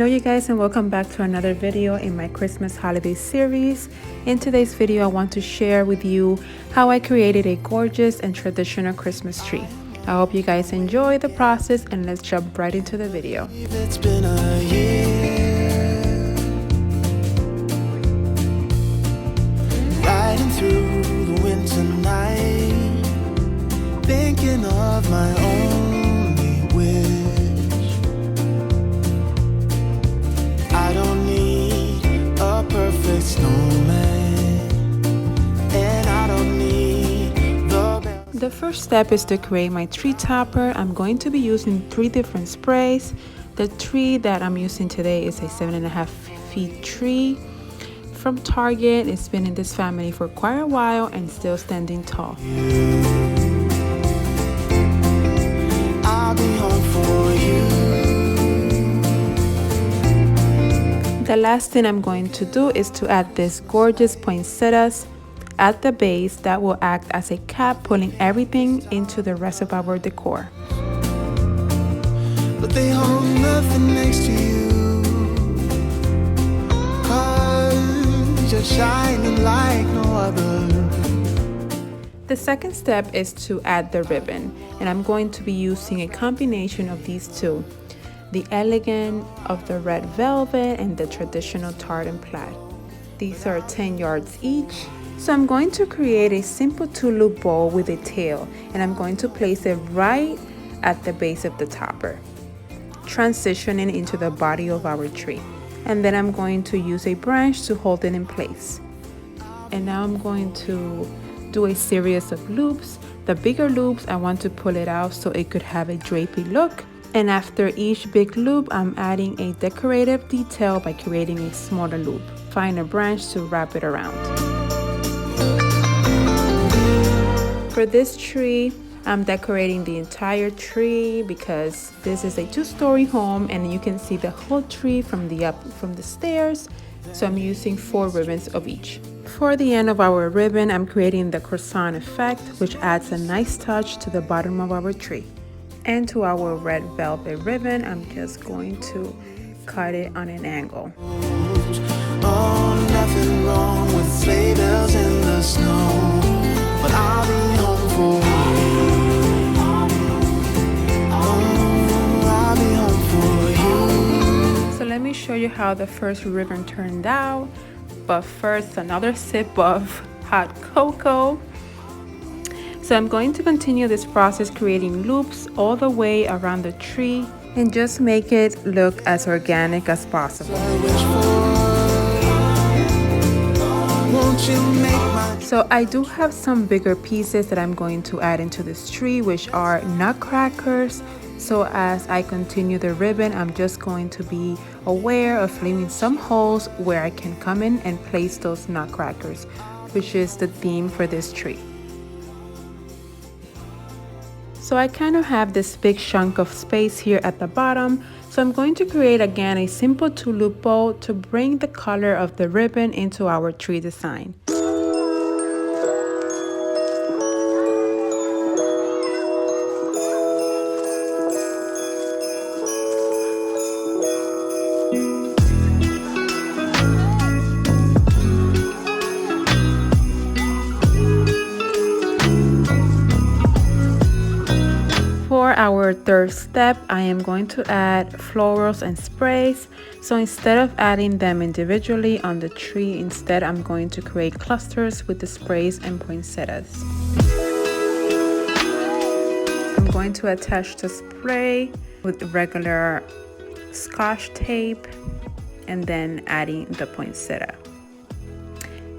Hello you guys, and welcome back to another video in my Christmas holiday series. In today's video I want to share with you how I created a gorgeous and traditional Christmas tree. I hope you guys enjoy the process, and let's jump right into the video. It's been a year, riding through the winter night, thinking of my only wish. I don't need a perfect snowman, and I don't need the first step is to create my tree topper. I'm going to be using 3 different sprays. The tree that I'm using today is a 7.5 feet tree from Target. It's been in this family for quite a while and still standing tall. I'll be home for you. The last thing I'm going to do is to add this gorgeous poinsettias at the base that will act as a cap, pulling everything into the rest of our decor. But they hold nothing next to you, 'cause you're shining like no other. The second step is to add the ribbon, and I'm going to be using a combination of these two, the elegant of the red velvet and the traditional tartan plaid. These are 10 yards each. So I'm going to create a simple 2-loop bow with a tail, and I'm going to place it right at the base of the topper, transitioning into the body of our tree. And then I'm going to use a branch to hold it in place. And now I'm going to do a series of loops. The bigger loops, I want to pull it out so it could have a drapey look. And after each big loop, I'm adding a decorative detail by creating a smaller loop. Find a branch to wrap it around. For this tree, I'm decorating the entire tree because this is a 2-story home and you can see the whole tree from the stairs. So I'm using 4 ribbons of each. For the end of our ribbon, I'm creating the croissant effect, which adds a nice touch to the bottom of our tree. And to our red velvet ribbon, I'm just going to cut it on an angle. Oh, nothing wrong with sleigh bells in the snow, but I'll be home for you. Oh, I'll be home for you. So let me show you how the first ribbon turned out. But first, another sip of hot cocoa. So I'm going to continue this process, creating loops all the way around the tree and just make it look as organic as possible. So I do have some bigger pieces that I'm going to add into this tree, which are nutcrackers. So as I continue the ribbon, I'm just going to be aware of leaving some holes where I can come in and place those nutcrackers, which is the theme for this tree. So I kind of have this big chunk of space here at the bottom. So I'm going to create again a simple 2-loop bow to bring the color of the ribbon into our tree design. For our third step, I am going to add florals and sprays. So instead of adding them individually on the tree, instead I'm going to create clusters with the sprays and poinsettias. I'm going to attach the spray with regular Scotch tape and then adding the poinsettia.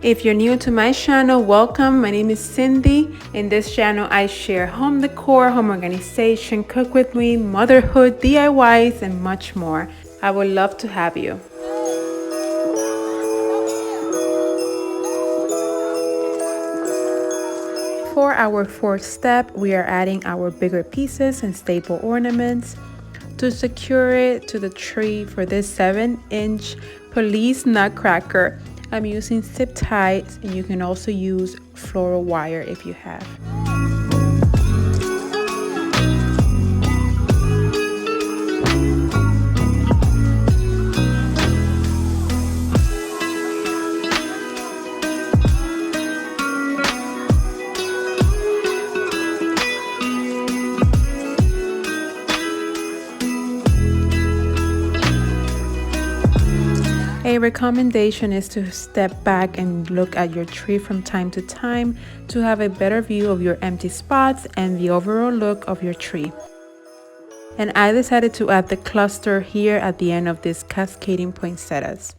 If you're new to my channel, welcome. My name is Cindy. In this channel, I share home decor, home organization, cook with me, motherhood, DIYs, and much more. I would love to have you. For our fourth step, we are adding our bigger pieces and staple ornaments. To secure it to the tree for this 7-inch police nutcracker, I'm using zip ties, and you can also use floral wire if you have. recommendation is to step back and look at your tree from time to time to have a better view of your empty spots and the overall look of your tree. And I decided to add the cluster here at the end of these cascading poinsettias.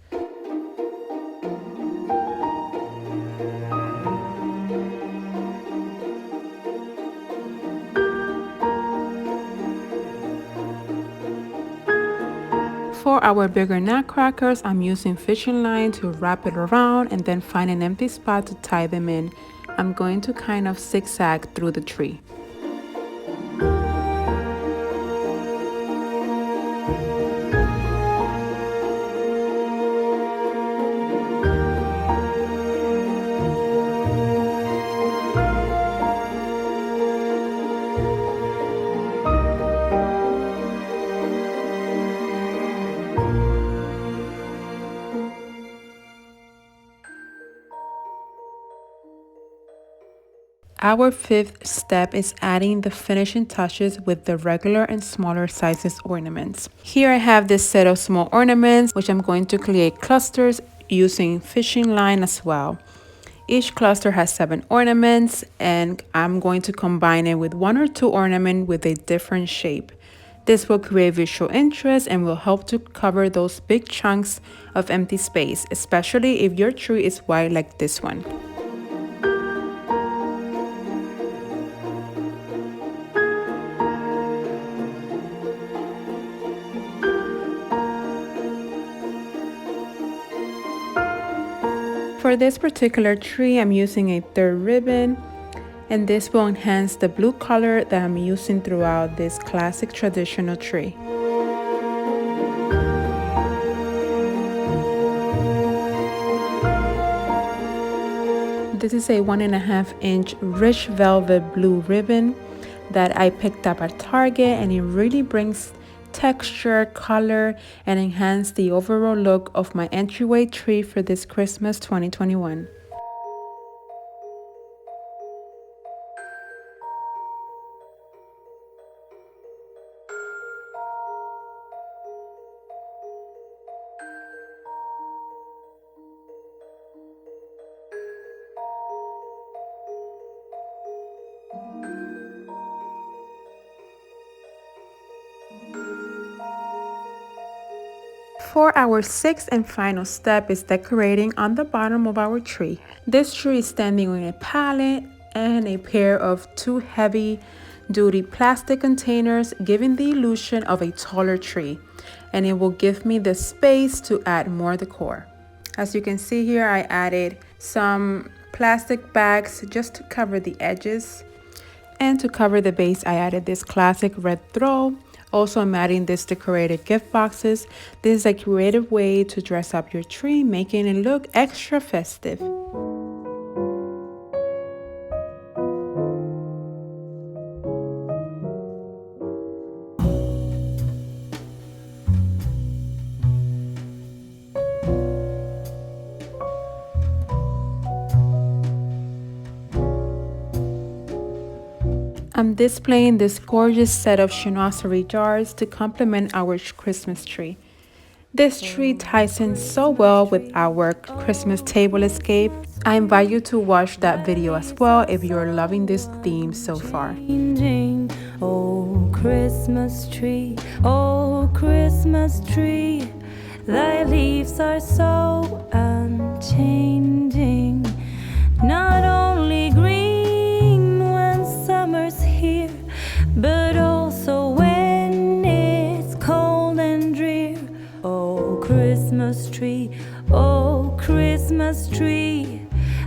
For our bigger nutcrackers, I'm using fishing line to wrap it around and then find an empty spot to tie them in. I'm going to kind of zigzag through the tree. Our fifth step is adding the finishing touches with the regular and smaller sizes ornaments. Here I have this set of small ornaments, which I'm going to create clusters using fishing line as well. Each cluster has 7 ornaments, and I'm going to combine it with 1 or 2 ornaments with a different shape. This will create visual interest and will help to cover those big chunks of empty space, especially if your tree is wide like this one. For this particular tree, I'm using a 3rd ribbon, and this will enhance the blue color that I'm using throughout this classic traditional tree. This is a 1.5 inch rich velvet blue ribbon that I picked up at Target, and it really brings texture, color, and enhance the overall look of my entryway tree for this Christmas 2021. For our 6th and final step is decorating on the bottom of our tree. This tree is standing on a pallet and a pair of 2 heavy-duty plastic containers, giving the illusion of a taller tree, and it will give me the space to add more decor. As you can see here, I added some plastic bags just to cover the edges, and to cover the base I added this classic red throw. Also, I'm adding this decorated gift boxes. This is a creative way to dress up your tree, making it look extra festive. I'm displaying this gorgeous set of chinoiserie jars to complement our Christmas tree. This tree ties in so well with our Christmas table escape. I invite you to watch that video as well if you're loving this theme so far. Oh Christmas tree, thy leaves are so unchanging. Not only green when summer's here, but also when it's cold and drear. Oh Christmas tree,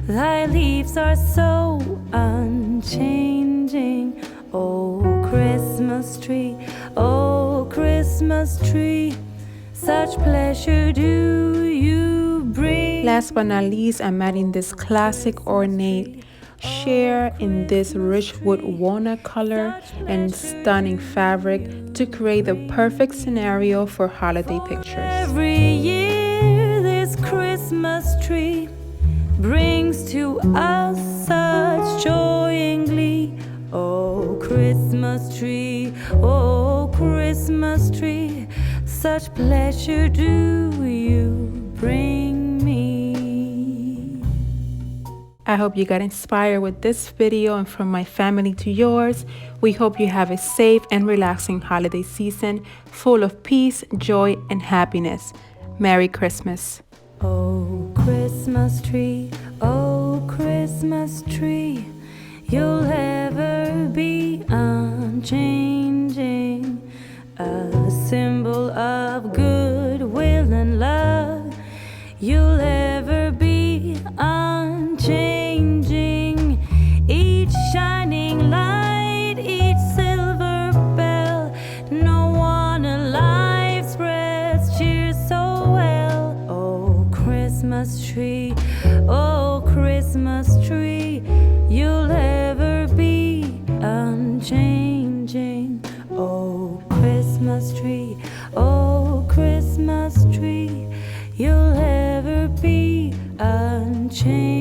thy leaves are so unchanging. Oh Christmas tree, such pleasure do you bring. Last but not least, I'm adding this classic ornate share in this rich wood walnut color and stunning fabric to create the perfect scenario for holiday pictures. Every year this Christmas tree brings to us such joy and glee. Oh Christmas tree, such pleasure do you bring. I hope you got inspired with this video, and from my family to yours, we hope you have a safe and relaxing holiday season full of peace, joy, and happiness. Merry Christmas. Oh, Christmas tree, you'll ever be unchanging, a symbol of goodwill and love. You'll ever be unchanging, each shining light, each silver bell. No one alive spreads cheer so well. Oh, Christmas tree, you'll ever be unchanging. Oh, Christmas tree, you'll ever be unchanging.